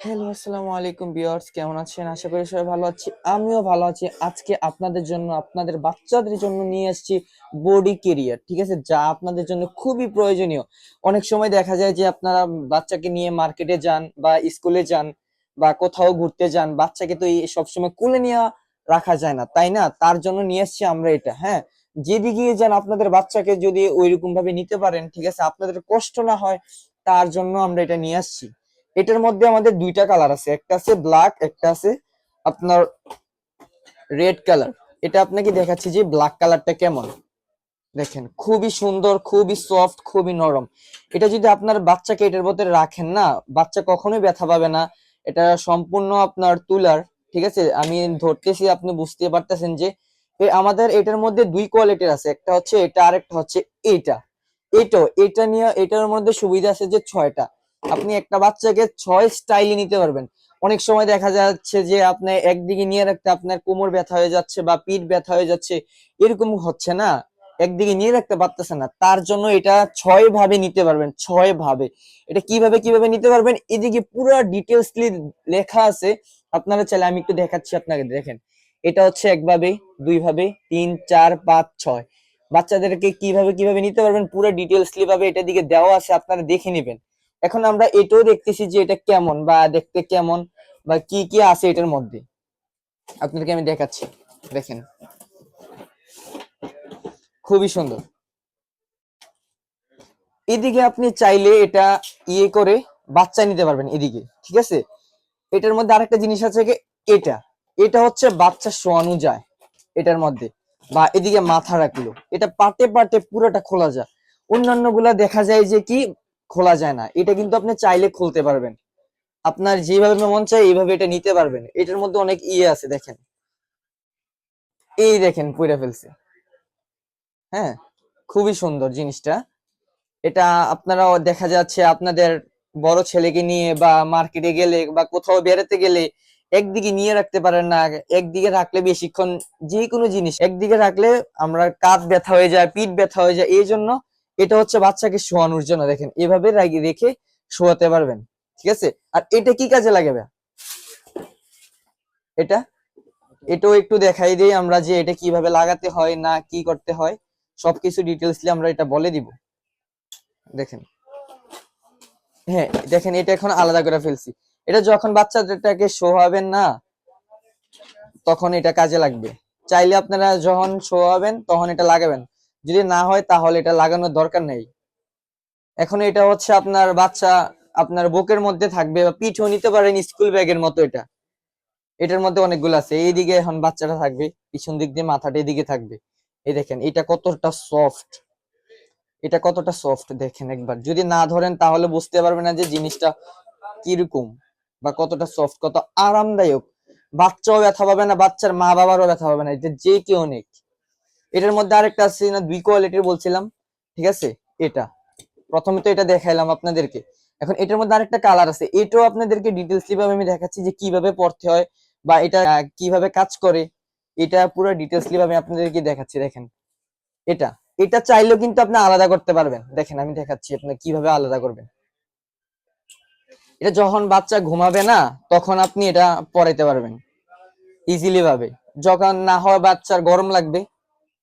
Hello, আসসালামু আলাইকুম viewers, কেমন আছেন? আশা করি সবাই ভালো আছি। আমিও ভালো আছি। আজকে আপনাদের জন্য, আপনাদের বাচ্চাদের জন্য নিয়ে এসেছি বডি কেরিয়ার। ঠিক আছে, যা আপনাদের জন্য খুবই প্রয়োজনীয়। অনেক সময় দেখা যায় যে আপনারা বাচ্চাকে নিয়ে মার্কেটে যান বা স্কুলে যান বা কোথাও ঘুরতে যান, বাচ্চাকে তো এই সবসময় কোলে নিয়ে রাখা যায় না, তাই না? তার জন্য নিয়ে এসেছি আমরা এটা। হ্যাঁ, যেদিকে যান আপনাদের বাচ্চাকে যদি ওইরকম ভাবে নিতে পারেন, ঠিক আছে, আপনাদের কষ্ট না হয়, তার জন্য আমরা এটা নিয়ে আসছি। এটার মধ্যে আমাদের দুইটা কালার আছে, একটা আছে ব্ল্যাক, একটা আছে আপনার রেড কালার। এটা আপনাকে দেখাচ্ছি যে ব্ল্যাক কালারটা কেমন। দেখেন, খুবই সুন্দর, খুবই সফট, খুবই নরম। এটা যদি আপনার বাচ্চাকে এটার ভিতরে রাখেন না, বাচ্চা কখনোই ব্যথা পাবে না। এটা সম্পূর্ণ আপনার তুলার। ঠিক আছে, আমি ধরতেছি, আপনি বুঝতে পারতেছেন যে আমাদের এটার মধ্যে দুই কোয়ালিটির আছে, একটা হচ্ছে এটা আর একটা হচ্ছে এইটা। এটা নিয়ে এটার মধ্যে সুবিধা আছে যে 6টা, আপনি একটা বাচ্চাকে 6 স্টাইলে নিতে পারবেন। অনেক সময় দেখা যাচ্ছে যে আপনি একদিকে নিয়ে রাখতে আপনার কোমর ব্যথা হয়ে যাচ্ছে বা পিঠ ব্যথা হয়ে যাচ্ছে, এরকম হচ্ছে না, একদিকে নিয়ে রাখতে পারতেছে না, তার জন্য এটা 6 ভাবে নিতে পারবেন। 6 ভাবে এটা কিভাবে কিভাবে নিতে পারবেন, এদিকে পুরো ডিটেলসলি লেখা আছে। আপনারা চাইলে আমি একটু দেখাচ্ছি আপনাকে, দেখেন। এটা হচ্ছে 1 ভাবে, 2 ভাবে, 3, 4, 5, 6। বাচ্চাদেরকে কিভাবে কিভাবে নিতে পারবেন পুরো ডিটেলসলি ভাবে এটা দিকে দেওয়া আছে, আপনারা দেখে নেবেন। এখন আমরা এটাও দেখতেছি যে এটা কেমন বা দেখতে কেমন বা কি কি আছে এটার মধ্যে, আপনাদেরকে আমি দেখাচ্ছি। দেখেন, খুবই সুন্দর। এদিকে আপনি চাইলে এটা ইয়ে করে বাচ্চা নিতে পারবেন এদিকে, ঠিক আছে। এটার মধ্যে আরেকটা জিনিস আছে কি, এটা এটা হচ্ছে বাচ্চা শোয়ানো যায় এটার মধ্যে, বা এদিকে মাথা রাখলো, এটা পাটে পাটে পুরোটা খোলা যায়। অন্যান্য গুলা দেখা যায় যে কি খোলা যায় না, এটা কিন্তু আপনি চাইলে খুলতে পারবেন। আপনার যেভাবে মন চায় এইভাবে এটা নিতে পারবেন। এটার মধ্যে অনেক ইয়ে আছে, দেখেন, এই দেখেন পুইরা ফেলছে। হ্যাঁ, খুবই সুন্দর জিনিসটা। এটা আপনারা দেখা যাচ্ছে আপনাদের বড় ছেলেকে নিয়ে বা মার্কেটে গেলে বা কোথাও বেড়াতে গেলে একদিকে নিয়ে রাখতে পারেন না, একদিকে রাখলে বেশিক্ষণ যে কোনো জিনিস একদিকে রাখলে আমরা কাঁধ ব্যথা হয়ে যায়, পিঠ ব্যথা হয়ে যায়, এই জন্য এটা হচ্ছে বাচ্চাকে শোয়ানোর জন্য। দেখেন, এভাবে রেখে শোয়াতে পারবেন, ঠিক আছে। আর এটা কি কাজে লাগে ভাই? এটা এটাও একটু দেখাই দিই আমরা যে এটা কিভাবে লাগাতে হয় না কি করতে হয়, সবকিছু ডিটেলসলি আমরা এটা বলে দিব। দেখেন, হ্যাঁ দেখেন, এটা এখন আলাদা করে ফেলছি। এটা যখন বাচ্চাটাকে শোয়াবেন না, তখন এটা কাজে লাগবে। চাইলে আপনারা যখন শোয়াবেন তখন এটা লাগাবেন, যদি না হয় তাহলে এটা লাগানোর দরকার নেই। এখন এটা হচ্ছে আপনার বাচ্চা আপনার বুকের মধ্যে থাকবে বা পিঠেও নিতে পারেন, স্কুল ব্যাগের মতো এটা। এটার মধ্যে অনেকগুলো আছে, এইদিকে এখন বাচ্চাটা থাকবে, পিছন দিক দিয়ে মাথাটা এদিকে থাকবে। এই দেখেন এটা কতটা সফট, এটা কতটা সফট দেখেন একবার, যদি না ধরেন তাহলে বুঝতে পারবেন না যে জিনিসটা কিরকম বা কতটা সফট, কত আরামদায়ক। বাচ্চাও ব্যথা পাবে না, বাচ্চার মা বাবারও ব্যথা পাবে না, এটা যে কেউ অনেক। এটার মধ্যে আরেকটা আছে না, দুই কোয়ালিটির বলছিলাম, ঠিক আছে। এটা প্রথমে তো এটা দেখাইলাম আপনাদেরকে। এখন এটার মধ্যে আরেকটা কালার আছে, এটাও আপনাদেরকে ডিটেলসলি ভাবে আমি দেখাচ্ছি যে কিভাবে পড়তে হয় বা এটা কিভাবে কাজ করে। এটা পুরো ডিটেলসলি ভাবে আপনাদেরকে দেখাচ্ছি। দেখেন, এটা এটা চাইলেও কিন্তু আপনি আলাদা করতে পারবেন। দেখেন, আমি দেখাচ্ছি আপনি কিভাবে আলাদা করবেন। এটা যখন বাচ্চা ঘুমাবে না, তখন আপনি এটা পরাইতে পারবেন ইজিলি ভাবে। যখন না হয় বাচ্চার গরম লাগবে,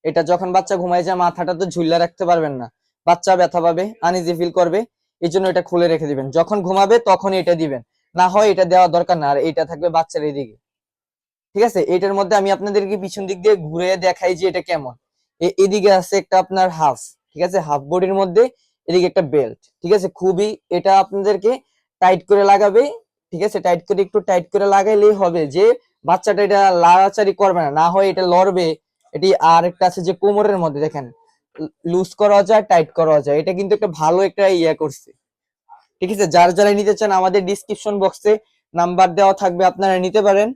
এটা যখন বাচ্চা ঘুমায় যায় মাথাটা তো ঝুলিয়ে রাখতে পারবেন না, বাচ্চা ব্যথা পাবে, আনইজি ফিল করবে, এই জন্য এটা খুলে রেখে দিবেন। যখন ঘুমাবে তখন এটা দিবেন, না হয় এটা দেওয়ার দরকার না। আর এটা থাকবে বাচ্চার এদিকে, ঠিক আছে। এটার মধ্যে আমি আপনাদেরকে পিছন দিক দিয়ে ঘুরে দেখাই যে এটা কেমন। এদিকে আছে একটা আপনার হাফ, ঠিক আছে, হাফ বডির মধ্যে এদিকে একটা বেল্ট, ঠিক আছে। খুবই এটা আপনাদেরকে টাইট করে লাগাবে, ঠিক আছে। টাইট করে একটু টাইট করে লাগাইলেই হবে যে বাচ্চাটা এটা লাড়াচাড়ি করবে না, না হয় এটা লড়বে। এটি আর একটা আছে যে কোমরের মধ্যে দেখেন, লুজ করা যায়, টাইট করা যায়। এটা কিন্তু একটা ভালো একটা ইয়া করছে, ঠিক আছে। যারা যারা নিতে চান আমাদের ডিসক্রিপশন বক্সে নাম্বার দেওয়া থাকবে, আপনারা নিতে পারেন।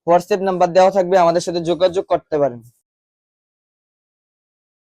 হোয়াটসঅ্যাপ নাম্বার দেওয়া থাকবে, আমাদের সাথে যোগাযোগ করতে পারেন।